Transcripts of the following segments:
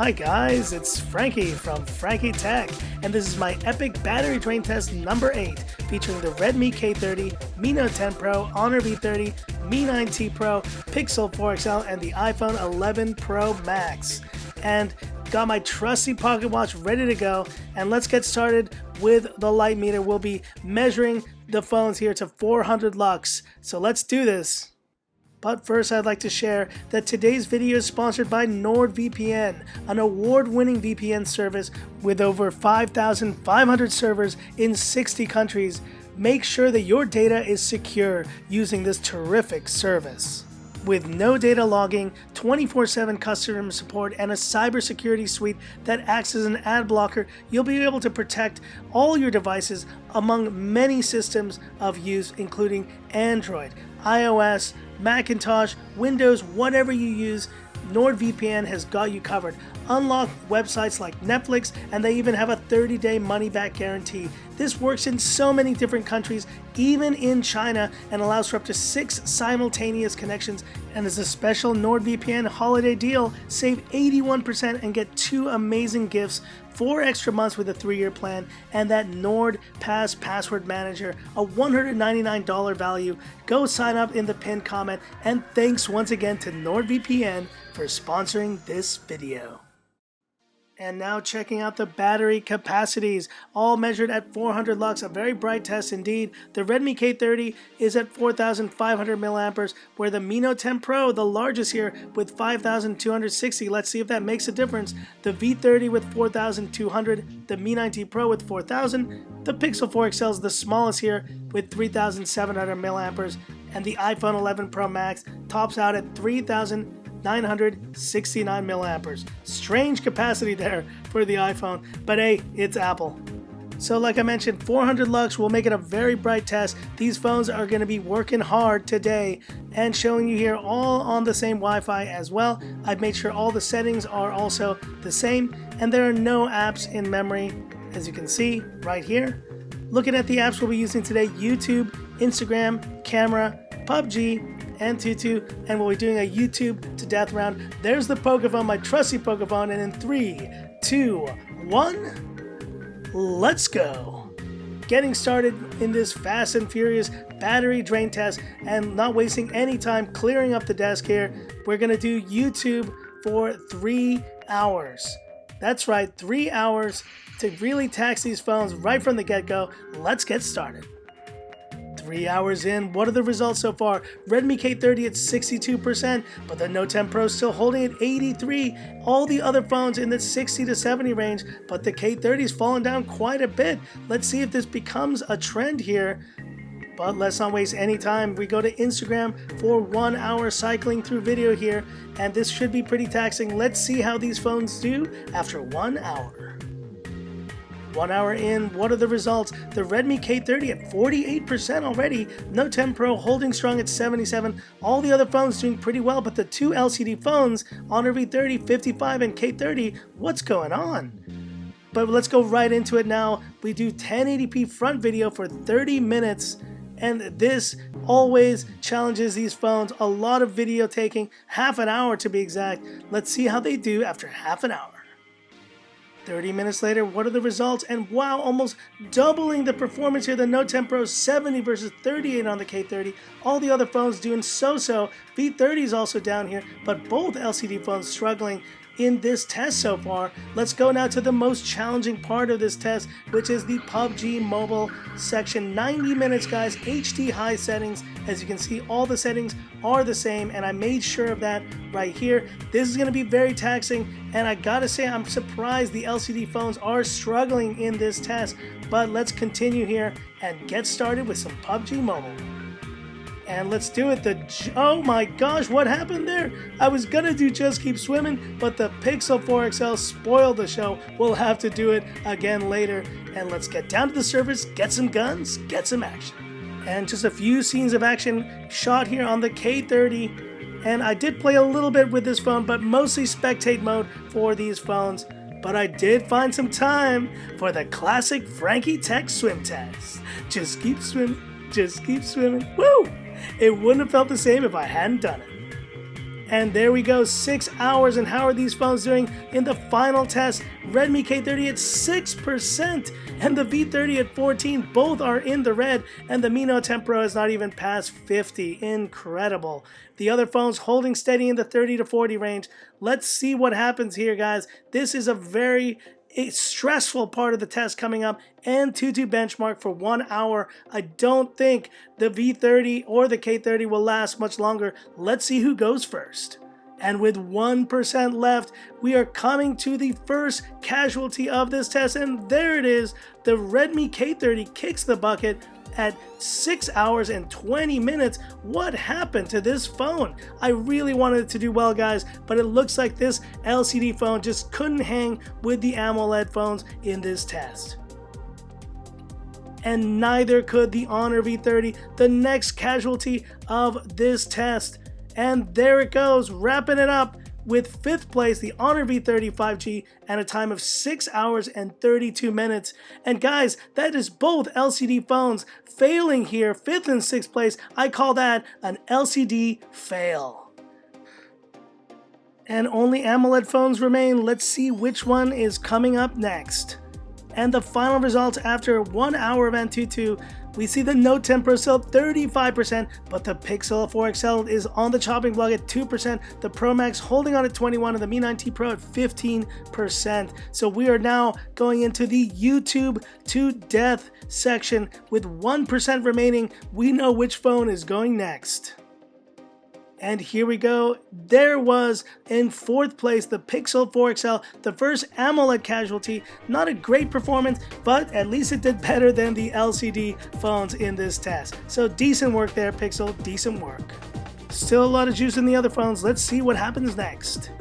Hi guys, it's Frankie from Frankie Tech, and this is my epic battery drain test number 8, featuring the Redmi K30, Mi Note 10 Pro, Honor V30, Mi 9T Pro, Pixel 4 XL, and the iPhone 11 Pro Max. And got my trusty pocket watch ready to go, and let's get started with the light meter. We'll be measuring the phones here to 400 lux, so let's do this. But first, I'd like to share that today's video is sponsored by NordVPN, an award-winning VPN service with over 5,500 servers in 60 countries. Make sure that your data is secure using this terrific service. With no data logging, 24/7 customer support, and a cybersecurity suite that acts as an ad blocker, you'll be able to protect all your devices among many systems of use, including Android, iOS, Macintosh, Windows, whatever you use. NordVPN has got you covered. Unlock websites like Netflix, and they even have a 30-day money-back guarantee. This works in so many different countries, even in China, and allows for up to 6 simultaneous connections. And as a special NordVPN holiday deal, save 81% and get 2 amazing gifts: 4 extra months with a 3-year plan, and that NordPass password manager, a $199 value. Go sign up in the pinned comment, and thanks once again to NordVPN for sponsoring this video. And now checking out the battery capacities, all measured at 400 lux, a very bright test indeed. The Redmi K30 is at 4,500 milliamperes, where the Mi Note 10 Pro, the largest here, with 5,260. Let's see if that makes a difference. The V30 with 4,200, the Mi 9T Pro with 4,000, the Pixel 4 XL is the smallest here with 3,700 milliamperes, and the iPhone 11 Pro Max tops out at 3,969 milliamperes. Strange capacity there for the iPhone, but hey, it's Apple. So like I mentioned, 400 lux will make it a very bright test. These phones are going to be working hard today and showing you here all on the same Wi-Fi as well. I've made sure all the settings are also the same, and there are no apps in memory, as you can see right here. Looking at the apps we'll be using today: YouTube, Instagram, Camera, PUBG, Antutu, and we'll be doing a YouTube to death round. There's the Pokephone, my trusty Pokephone, and in 3, 2, 1, let's go. Getting started in this fast and furious battery drain test, and not wasting any time clearing up the desk here, we're going to do YouTube for 3 hours. That's right, 3 hours to really tax these phones right from the get-go. Let's get started. 3 hours in, what are the results so far? Redmi K30 at 62%, but the Note 10 Pro still holding at 83%. All the other phones in the 60 to 70 range, but the K30's fallen down quite a bit. Let's see if this becomes a trend here. But let's not waste any time. We go to Instagram for 1 hour cycling through video here, and this should be pretty taxing. Let's see how these phones do after 1 hour. 1 hour in, what are the results? The Redmi K30 at 48% already, Note 10 Pro holding strong at 77%. All the other phones doing pretty well, but the 2 LCD phones, Honor V30, 55, and K30, what's going on? But let's go right into it now. We do 1080p front video for 30 minutes, and this always challenges these phones. A lot of video taking, half an hour to be exact. Let's see how they do after half an hour. 30 minutes later, what are the results? And wow, almost doubling the performance here. The Note 10 Pro 70 versus 38 on the K30. All the other phones doing so-so. V30 is also down here, but both LCD phones struggling in this test so far. Let's go now to the most challenging part of this test, which is the PUBG mobile section. 90 minutes, guys, HD high settings. As you can see, all the settings are the same, and I made sure of that right here. This is going to be very taxing, and I gotta say, I'm surprised the LCD phones are struggling in this test. But let's continue here and get started with some PUBG mobile. And let's do it. Oh my gosh, what happened there? I was gonna do Just Keep Swimming, but the Pixel 4 XL spoiled the show. We'll have to do it again later. And let's get down to the surface, get some guns, get some action. And just a few scenes of action shot here on the K30. And I did play a little bit with this phone, but mostly spectate mode for these phones. But I did find some time for the classic Frankie Tech swim test. Just keep swimming, just keep swimming. Woo! It wouldn't have felt the same if I hadn't done it. And there we go, 6 hours. And how are these phones doing in the final test? Redmi K30 at 6% and the V30 at 14. Both are in the red, and the Mi Note 10 Pro is not even past 50. Incredible. The other phones holding steady in the 30 to 40 range. Let's see what happens here, guys. This is a very stressful part of the test coming up. Antutu benchmark for 1 hour. I don't think the V30 or the K30 will last much longer. Let's see who goes first. And with 1% left, we are coming to the first casualty of this test, and there it is. The Redmi K30 kicks the bucket at 6 hours and 20 minutes. What happened to this phone? I really wanted it to do well, guys, but it looks like this LCD phone just couldn't hang with the AMOLED phones in this test. And neither could the Honor V30, the next casualty of this test. And there it goes, wrapping it up with 5th place, the Honor V30 5G, and a time of 6 hours and 32 minutes. And guys, that is both LCD phones failing here, 5th and 6th place. I call that an LCD fail. And only AMOLED phones remain. Let's see which one is coming up next. And the final results after 1 hour of Antutu, we see the Note 10 Pro still 35%, but the Pixel 4 XL is on the chopping block at 2%, the Pro Max holding on at 21%, and the Mi 9T Pro at 15%. So we are now going into the YouTube to death section with 1% remaining. We know which phone is going next. And here we go. There was in 4th place the Pixel 4 XL, the first AMOLED casualty. Not a great performance, but at least it did better than the LCD phones in this test. So decent work there, Pixel, decent work. Still a lot of juice in the other phones. Let's see what happens next.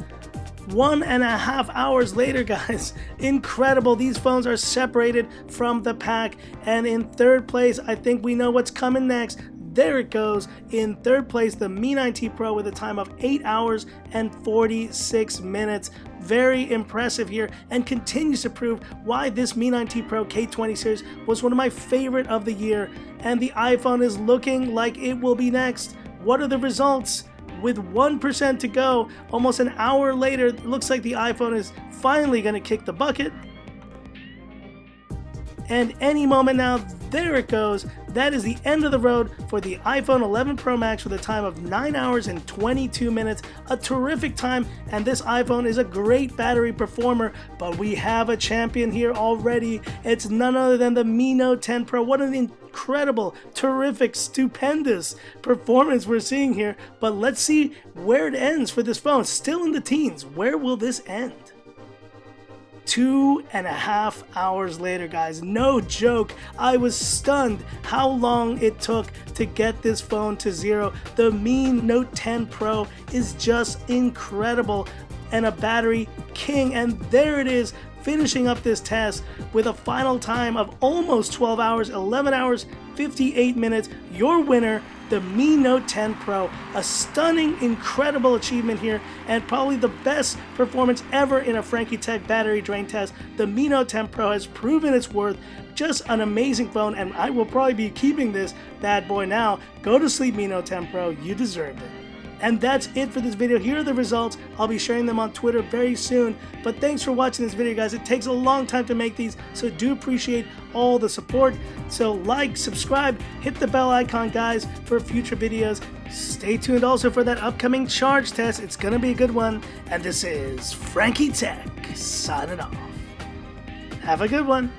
1.5 hours later, guys, incredible. These phones are separated from the pack, and in 3rd place, I think we know what's coming next. There it goes. In 3rd place, the Mi 9T Pro with a time of 8 hours and 46 minutes. Very impressive here, and continues to prove why this Mi 9T Pro K20 series was one of my favorite of the year. And the iPhone is looking like it will be next. What are the results? With 1% to go, almost an hour later, it looks like the iPhone is finally going to kick the bucket. And any moment now, there it goes. That is the end of the road for the iPhone 11 Pro Max with a time of 9 hours and 22 minutes. A terrific time, and this iPhone is a great battery performer, but we have a champion here already. It's none other than the Mi Note 10 Pro. What an incredible, terrific, stupendous performance we're seeing here. But let's see where it ends for this phone. Still in the teens. Where will this end? 2.5 hours later, guys. No joke. I was stunned how long it took to get this phone to 0. The Mi Note 10 Pro is just incredible and a battery king. And there it is, finishing up this test with a final time of almost 12 hours, 11 hours, 58 minutes. Your winner, the Mi Note 10 Pro. A stunning, incredible achievement here, and probably the best performance ever in a Frankie Tech battery drain test. The Mi Note 10 Pro has proven its worth. Just an amazing phone, and I will probably be keeping this bad boy now. Go to sleep, Mi Note 10 Pro. You deserved it. And that's it for this video. Here are the results. I'll be sharing them on Twitter very soon. But thanks for watching this video, guys. It takes a long time to make these, so do appreciate all the support. So like, subscribe, hit the bell icon, guys, for future videos. Stay tuned also for that upcoming charge test. It's gonna be a good one. And this is Frankie Tech signing off. Have a good one.